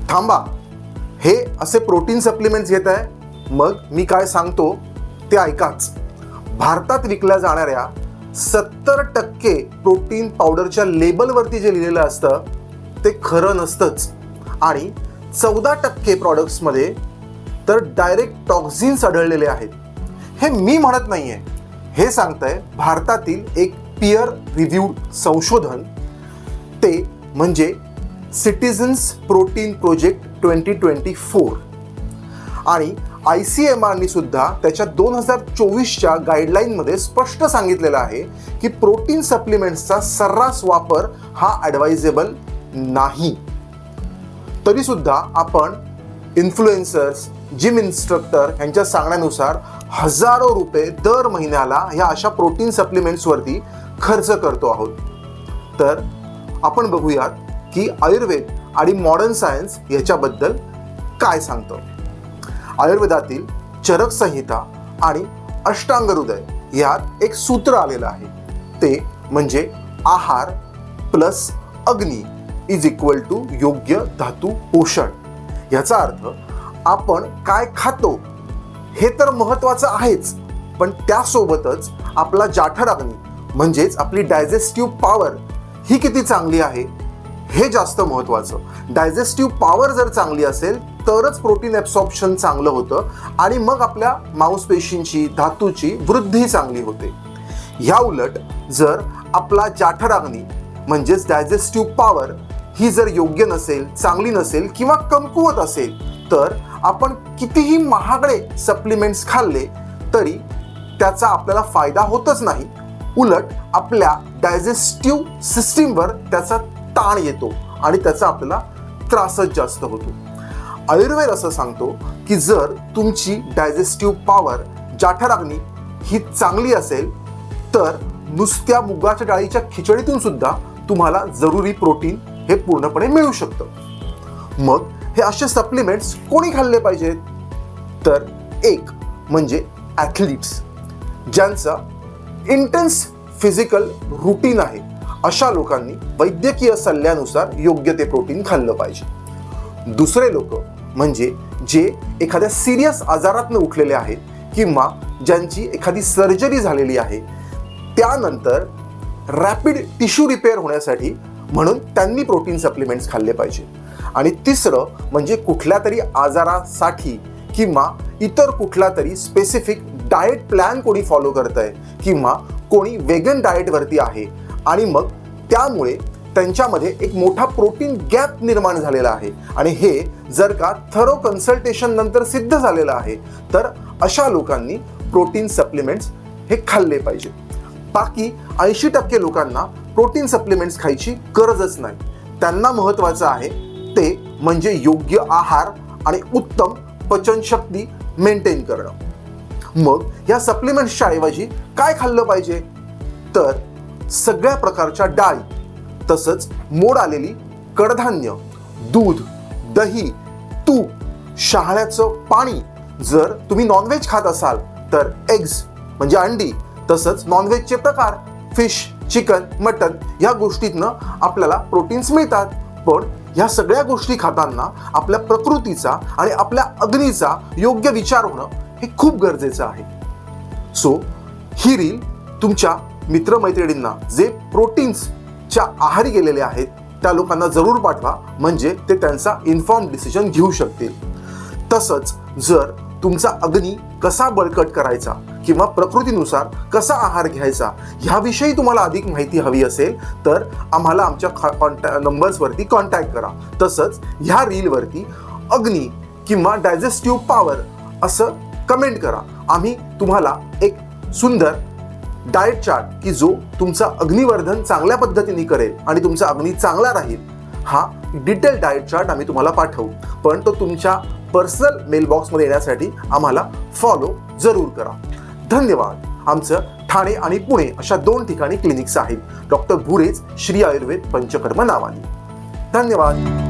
थांबा, हे असे प्रोटीन सप्लिमेंट्स घेत आहे? मग मी काय सांगतो ते ऐकाच. भारतात विकल्या जाणाऱ्या 70% प्रोटीन पावडरच्या लेबलवरती जे लिहिलेलं असतं ते खरं नसतंच आणि 14% प्रॉडक्ट्समध्ये तर डायरेक्ट टॉक्झिन्स आढळलेले आहेत. हे मी म्हणत नाहीये, हे सांगतंय भारतातील एक पीअर रिव्ह्यूड संशोधन, ते म्हणजे सिटिझन्स प्रोटीन प्रोजेक्ट 2024. आणि ICMRनी सुद्धा त्याच्या 2024च्या गाईडलाईनमध्ये स्पष्ट सांगितलेलं आहे की प्रोटीन सप्लिमेंट्सचा सर्रास वापर हा ॲडवायझेबल नाही. तरी सुद्धा आपण इन्फ्लुएन्सर्स, जिम इन्स्ट्रक्टर यांच्या सांगण्यानुसार हजारो रुपये दर महिन्याला ह्या अशा प्रोटीन सप्लिमेंट्सवरती खर्च करतो आहोत. तर आपण बघूयात की आयुर्वेद आणि मॉडर्न सायन्स याच्याबद्दल काय सांगतं. आयुर्वेदातील चरक संहिता आणि अष्टांग हृदय यात एक सूत्र आलेलं आहे, ते म्हणजे आहार प्लस अग्नी इज इक्वल टू योग्य धातू पोषण. याचा अर्थ आपण काय खातो हे तर महत्त्वाचं आहेच, पण त्यासोबतच आपला जाठर अग्नी म्हणजेच आपली डायजेस्टिव्ह पॉवर ही किती चांगली आहे हे जास्त महत्त्वाचं. डायजेस्टिव्ह पॉवर जर चांगली असेल तरच प्रोटीन ॲब्सॉर्प्शन चांगलं होतं आणि मग आपल्या मांसपेशींची, धातूची वृद्धी चांगली होते. ह्या उलट जर आपला जाठर अग्नी म्हणजेच डायजेस्टिव्ह पॉवर ही जर योग्य नसेल, चांगली नसेल किंवा कमकुवत असेल तर आपण कितीही महागडे सप्लिमेंट्स खाल्ले तरी त्याचा आपल्याला फायदा होतच नाही. उलट आपल्या डायजेस्टिव्ह सिस्टीमवर त्याचा ताण येतो आणि त्याचा आपल्याला त्रासच जास्त होतो. आयुर्वेद असं सांगतो की जर तुमची डायजेस्टिव्ह पॉवर, जाठर अग्नी ही चांगली असेल तर नुसत्या मुगाच्या डाळीच्या खिचडीतून सुद्धा तुम्हाला जरुरी प्रोटीन हे पूर्णपणे मिळू शकतं. मग हे असे सप्लिमेंट्स कोणी खाल्ले पाहिजेत? तर एक म्हणजे ॲथलीट्स, ज्यांचा इंटेन्स फिजिकल रुटीन आहे, अशा लोकांनी वैद्यकीय सल्ल्यानुसार योग्य ते प्रोटीन खाल्लं पाहिजे. दुसरे लोक म्हणजे जे एखाद्या सिरियस आजारातनं उठलेले आहेत किंवा ज्यांची एखादी सर्जरी झालेली आहे, त्यानंतर रॅपिड टिश्यू रिपेअर होण्यासाठी म्हणून त्यांनी प्रोटीन सप्लिमेंट्स खाल्ले पाहिजे. आणि तिसरं म्हणजे कुठल्या तरी आजारासाठी किंवा इतर कुठला तरी स्पेसिफिक डाएट प्लॅन कोणी फॉलो करत आहे किंवा कोणी वेगन डाएटवरती आहे आणि मग त्यामुळे त्यांच्यामध्ये एक मोठा प्रोटीन गॅप निर्माण झालेला आहे आणि हे जर का थरो कन्सल्टेशन नंतर सिद्ध झालेलं आहे तर अशा लोकांनी प्रोटीन सप्लिमेंट्स हे खाल्ले पाहिजे. बाकी 80% लोकांना प्रोटीन सप्लिमेंट्स खायची गरजच नाही. त्यांना महत्त्वाचं आहे ते म्हणजे योग्य आहार आणि उत्तम पचनशक्ती मेंटेन करणं. मग या सप्लिमेंट्सच्या ऐवजी काय खाल्लं पाहिजे? तर सगळ्या प्रकारच्या डाळी, तसंच मोड आलेली कडधान्य, दूध, दही, तूप, शहाळ्याचं पाणी. जर तुम्ही नॉनव्हेज खात असाल तर एग्स म्हणजे अंडी, तसंच नॉनव्हेजचे प्रकार फिश, चिकन, मटन या गोष्टीतनं आपल्याला प्रोटीन्स मिळतात. पण ह्या सगळ्या गोष्टी खाताना आपल्या प्रकृतीचा आणि आपल्या अग्नीचा योग्य विचार होणं हे खूप गरजेचं आहे. सो ही रील तुमच्या मित्रमैत्रिणींना जे प्रोटीन्सच्या आहारी गेलेले आहेत त्या लोकांना जरूर पाठवा, म्हणजे ते त्यांचा इन्फॉर्म डिसिजन घेऊ शकतील. तसंच जर तुमचा अग्नी कसा बळकट करायचा किंवा प्रकृतीनुसार कसा आहार घ्यायचा ह्याविषयी तुम्हाला अधिक माहिती हवी असेल तर आम्हाला आमच्या नंबर्सवरती कॉन्टॅक्ट करा. तसंच ह्या रीलवरती अग्नी किंवा डायजेस्टिव्ह पॉवर असं कमेंट करा. आम्ही तुम्हाला एक सुंदर डाएट चार्ट की जो तुमचा अग्निवर्धन चांगल्या पद्धतीने करेल आणि तुमचा अग्नी चांगला राहील, हा डिटेल डाएट चार्ट आम्ही तुम्हाला पाठवू. पण तो तुमच्या पर्सनल मेलबॉक्समध्ये येण्यासाठी आम्हाला फॉलो जरूर करा. धन्यवाद. आमचं ठाणे आणि पुणे अशा 2 ठिकाणी क्लिनिक्स आहेत, डॉक्टर भुरेज श्री आयुर्वेद पंचकर्म नावाने. धन्यवाद.